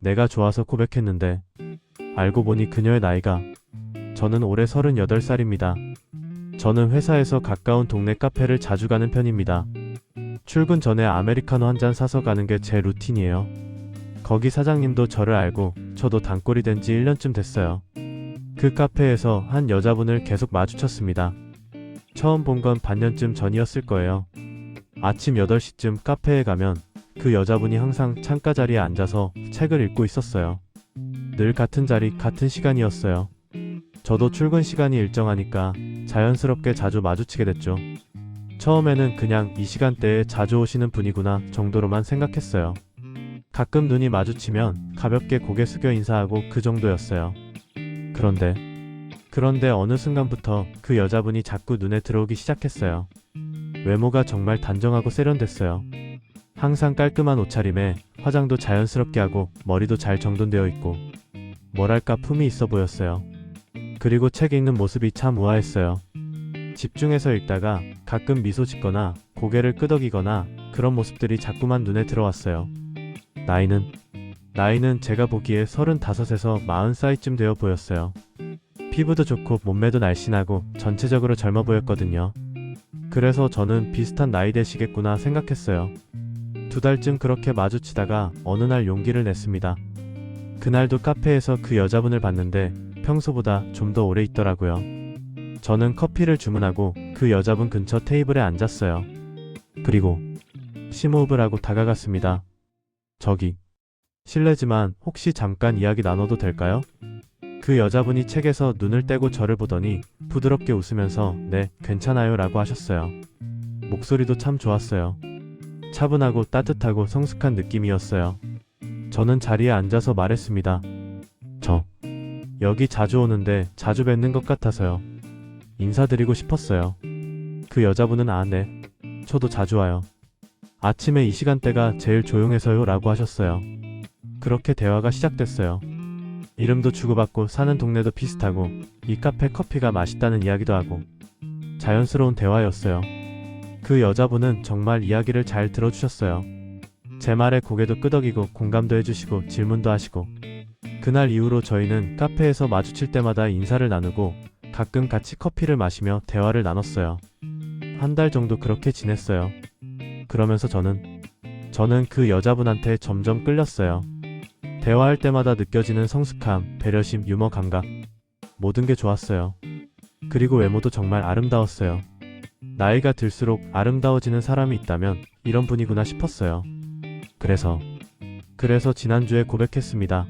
내가 좋아서 고백했는데 알고 보니 그녀의 나이가 저는 올해 38살입니다. 저는 회사에서 가까운 동네 카페를 자주 가는 편입니다. 출근 전에 아메리카노 한 잔 사서 가는 게 제 루틴이에요. 거기 사장님도 저를 알고 저도 단골이 된 지 1년쯤 됐어요. 그 카페에서 한 여자분을 계속 마주쳤습니다. 처음 본 건 반년쯤 전이었을 거예요. 아침 8시쯤 카페에 가면 그 여자분이 항상 창가 자리에 앉아서 책을 읽고 있었어요. 늘 같은 자리, 같은 시간이었어요. 저도 출근 시간이 일정하니까 자연스럽게 자주 마주치게 됐죠. 처음에는 그냥 이 시간대에 자주 오시는 분이구나 정도로만 생각했어요. 가끔 눈이 마주치면 가볍게 고개 숙여 인사하고 그 정도였어요. 그런데 어느 순간부터 그 여자분이 자꾸 눈에 들어오기 시작했어요. 외모가 정말 단정하고 세련됐어요. 항상 깔끔한 옷차림에 화장도 자연스럽게 하고 머리도 잘 정돈되어 있고 뭐랄까 품이 있어 보였어요. 그리고 책 읽는 모습이 참 우아했어요. 집중해서 읽다가 가끔 미소 짓거나 고개를 끄덕이거나 그런 모습들이 자꾸만 눈에 들어왔어요. 나이는 제가 보기에 35에서 40 사이쯤 되어 보였어요. 피부도 좋고 몸매도 날씬하고 전체적으로 젊어 보였거든요. 그래서 저는 비슷한 나이 되시겠구나 생각했어요. 2달쯤 그렇게 마주치다가 어느 날 용기를 냈습니다. 그날도 카페에서 그 여자분을 봤는데 평소보다 좀 더 오래 있더라고요. 저는 커피를 주문하고 그 여자분 근처 테이블에 앉았어요. 그리고 심호흡을 하고 다가갔습니다. 저기, 실례지만 혹시 잠깐 이야기 나눠도 될까요? 그 여자분이 책에서 눈을 떼고 저를 보더니 부드럽게 웃으면서 네, 괜찮아요 라고 하셨어요. 목소리도 참 좋았어요. 차분하고 따뜻하고 성숙한 느낌이었어요. 저는 자리에 앉아서 말했습니다. 저 여기 자주 오는데 자주 뵙는 것 같아서요. 인사드리고 싶었어요. 그 여자분은 네, 저도 자주 와요. 아침에 이 시간대가 제일 조용해서요 라고 하셨어요. 그렇게 대화가 시작됐어요. 이름도 주고받고 사는 동네도 비슷하고 이 카페 커피가 맛있다는 이야기도 하고 자연스러운 대화였어요. 그 여자분은 정말 이야기를 잘 들어주셨어요. 제 말에 고개도 끄덕이고 공감도 해주시고 질문도 하시고 그날 이후로 저희는 카페에서 마주칠 때마다 인사를 나누고 가끔 같이 커피를 마시며 대화를 나눴어요. 한 달 정도 그렇게 지냈어요. 그러면서 저는 그 여자분한테 점점 끌렸어요. 대화할 때마다 느껴지는 성숙함, 배려심, 유머 감각 모든 게 좋았어요. 그리고 외모도 정말 아름다웠어요. 나이가 들수록 아름다워지는 사람이 있다면 이런 분이구나 싶었어요. 그래서 지난주에 고백했습니다.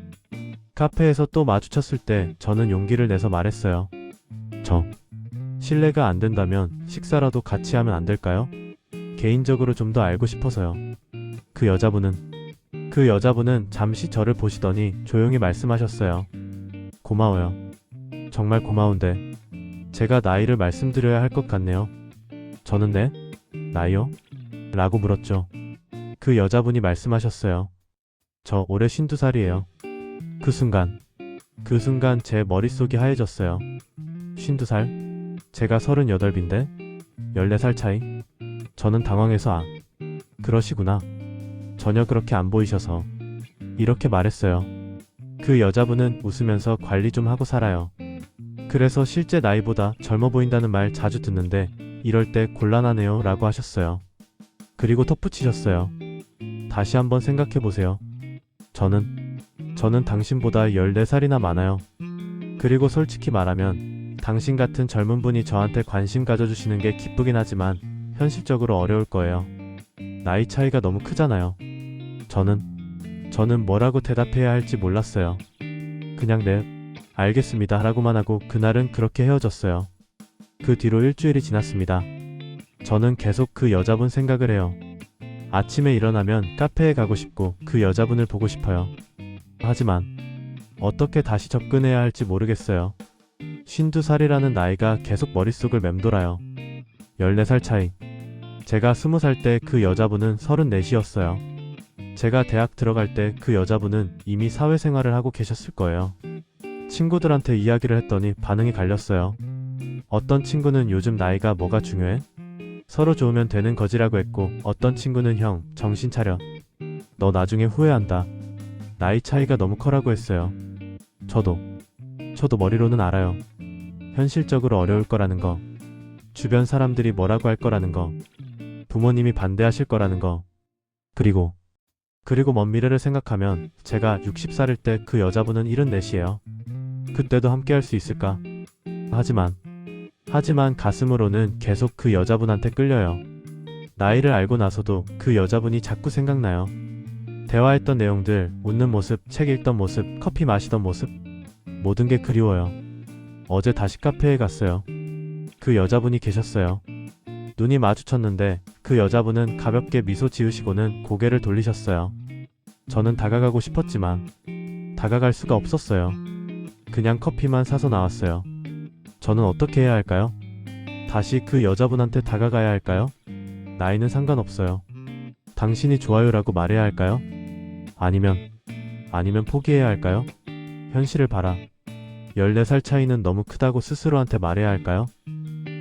카페에서 또 마주쳤을 때 저는 용기를 내서 말했어요. 저 실례가 안 된다면 식사라도 같이 하면 안 될까요? 개인적으로 좀 더 알고 싶어서요. 그 여자분은 잠시 저를 보시더니 조용히 말씀하셨어요. 고마워요. 정말 고마운데 제가 나이를 말씀드려야 할 것 같네요. 저는 네? 나이요? 라고 물었죠. 그 여자분이 말씀하셨어요. 저 올해 52살이에요. 그 순간 제 머릿속이 하얘졌어요. 52살? 제가 38인데? 14살 차이? 저는 당황해서 그러시구나. 전혀 그렇게 안 보이셔서 이렇게 말했어요. 그 여자분은 웃으면서 관리 좀 하고 살아요. 그래서 실제 나이보다 젊어 보인다는 말 자주 듣는데 이럴 때 곤란하네요 라고 하셨어요. 그리고 덧붙이셨어요. 다시 한번 생각해보세요. 저는 당신보다 14살이나 많아요. 그리고 솔직히 말하면 당신 같은 젊은 분이 저한테 관심 가져주시는 게 기쁘긴 하지만 현실적으로 어려울 거예요. 나이 차이가 너무 크잖아요. 저는 뭐라고 대답해야 할지 몰랐어요. 그냥 네, 알겠습니다 라고만 하고 그날은 그렇게 헤어졌어요. 그 뒤로 일주일이 지났습니다. 저는 계속 그 여자분 생각을 해요. 아침에 일어나면 카페에 가고 싶고 그 여자분을 보고 싶어요. 하지만 어떻게 다시 접근해야 할지 모르겠어요. 52살이라는 나이가 계속 머릿속을 맴돌아요. 14살 차이. 제가 20살 때 그 여자분은 34이었어요. 제가 대학 들어갈 때 그 여자분은 이미 사회생활을 하고 계셨을 거예요. 친구들한테 이야기를 했더니 반응이 갈렸어요. 어떤 친구는 요즘 나이가 뭐가 중요해? 서로 좋으면 되는 거지라고 했고 어떤 친구는 형, 정신 차려. 너 나중에 후회한다. 나이 차이가 너무 커라고 했어요. 저도 머리로는 알아요. 현실적으로 어려울 거라는 거, 주변 사람들이 뭐라고 할 거라는 거, 부모님이 반대하실 거라는 거, 그리고 먼 미래를 생각하면 제가 60살일 때 그 여자분은 74이에요. 그때도 함께 할 수 있을까? 하지만 가슴으로는 계속 그 여자분한테 끌려요. 나이를 알고 나서도 그 여자분이 자꾸 생각나요. 대화했던 내용들, 웃는 모습, 책 읽던 모습, 커피 마시던 모습, 모든 게 그리워요. 어제 다시 카페에 갔어요. 그 여자분이 계셨어요. 눈이 마주쳤는데 그 여자분은 가볍게 미소 지으시고는 고개를 돌리셨어요. 저는 다가가고 싶었지만 다가갈 수가 없었어요. 그냥 커피만 사서 나왔어요. 저는 어떻게 해야 할까요? 다시 그 여자분한테 다가가야 할까요? 나이는 상관없어요. 당신이 좋아요라고 말해야 할까요? 아니면 포기해야 할까요? 현실을 봐라. 14살 차이는 너무 크다고 스스로한테 말해야 할까요?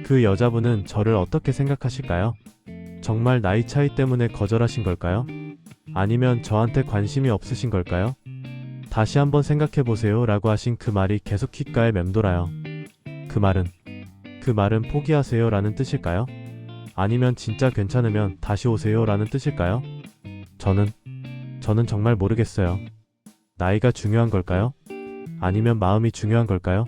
그 여자분은 저를 어떻게 생각하실까요? 정말 나이 차이 때문에 거절하신 걸까요? 아니면 저한테 관심이 없으신 걸까요? 다시 한번 생각해보세요 라고 하신 그 말이 계속 귓가에 맴돌아요. 그 말은 포기하세요 라는 뜻일까요? 아니면 진짜 괜찮으면 다시 오세요 라는 뜻일까요? 저는 정말 모르겠어요. 나이가 중요한 걸까요? 아니면 마음이 중요한 걸까요?